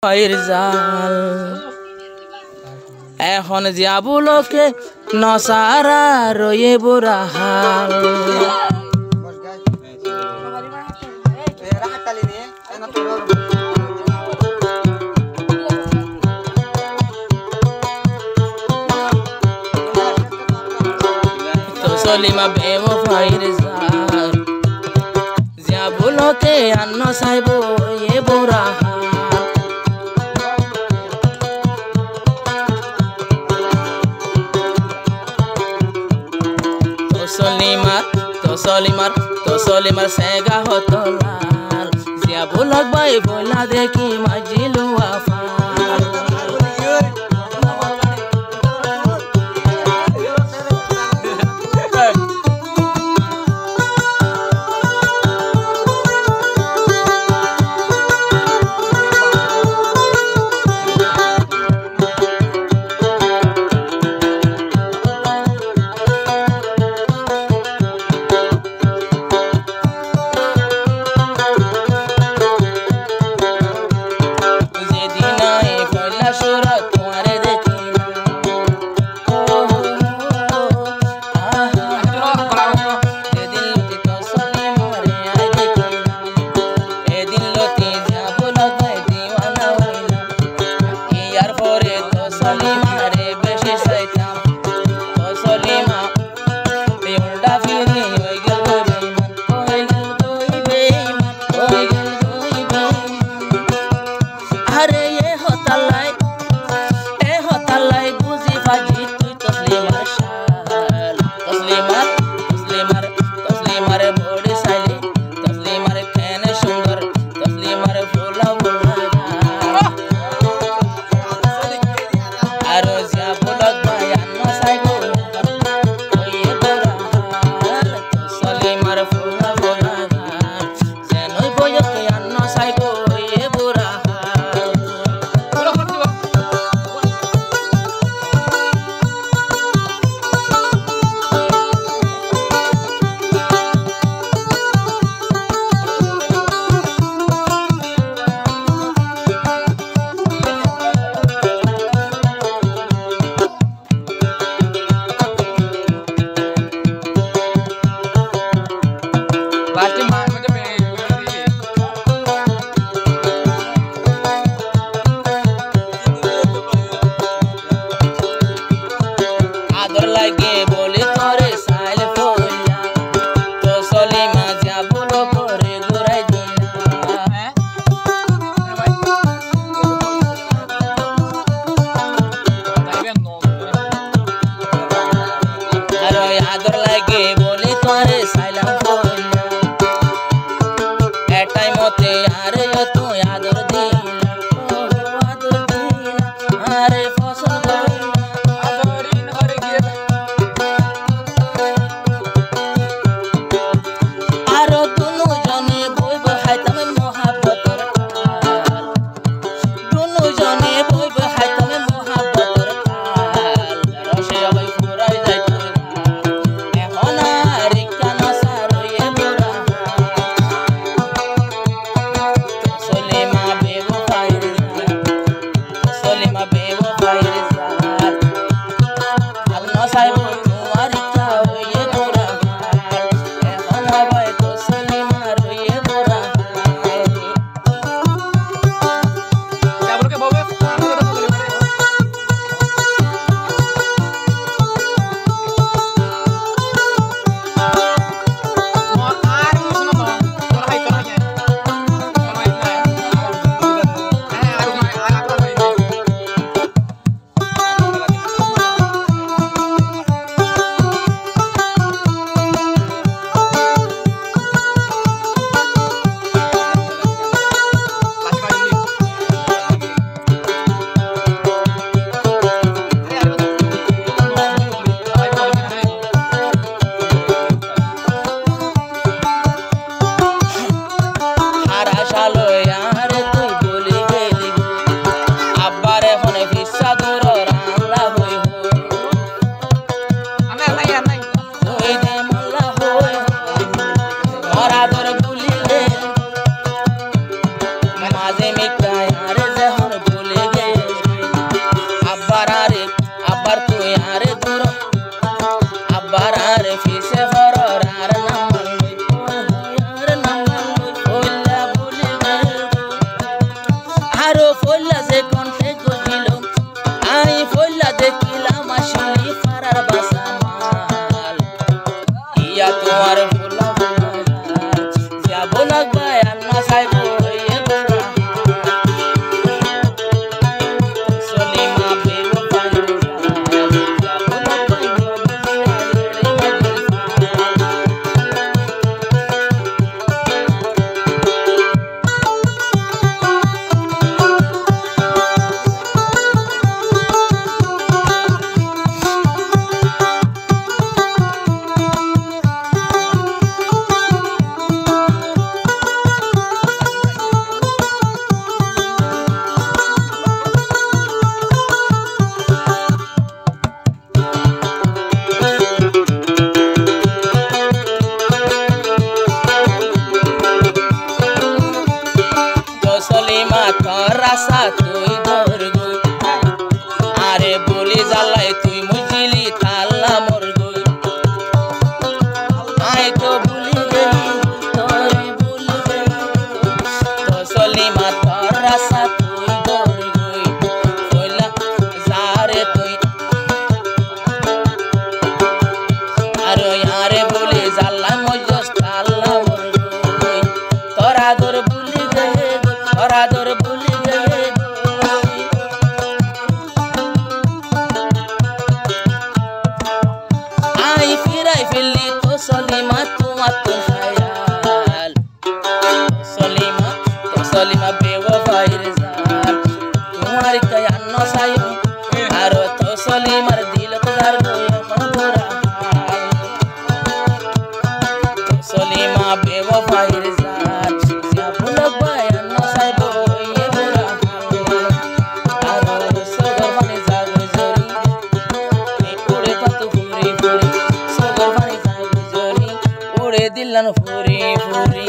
জাল এখন যাবুলোকে নসারা রয়ে বুড়া হাল তো সলিমা বেওফাইর জাল যাবুলোকে আন্ন সাইব এ বুড়া হাল তো সলিমার সেগা হতো লাল জিয়া বুলক বাই বলা দেখি মাজিলু আফাল আরো ফইলা যে কণ্ঠে গজিল আই ফইলা দেখিলাম আসলি ফারার বাসা মাল ইয়া তোমার ভোলা ভোলা যাব লাগবা আর না চাইব হইয়ে বড়া সলিমা বেওফাই যাব লাগবা সলিমা তোর রাসা তুই ধর গই আরে বলি জ্বালাই তুই মুজিলি থাল্লা মোর গই আই তো ভুলি গেলি তোরে ভুলি গেলি তো সলিমা তোর রাসা তুই ধর গই কইলা যারে তুই আরে আরে বলি জ্বালাই মজস থাল্লা মোর গই তোরা ধর ভুলি গেলি তোরা ধর ভুলি গেলি আই ফিরাই ফেললি তো সলিমা তোমার তো খায়াল সলিমা বেওফাইর জান তোমার কয়ান নসাইম আর তো সলিমার দিল তার গোরা সলিমা বেওফাইর জান যাব লাগবা আর নসাইব হইয়ে বড়া আর সগর মানে জাগো জরি উড়ে কত ফুরি ফুরি সগর মানে জাগো জরি উড়ে দিলান ফুরি ফুরি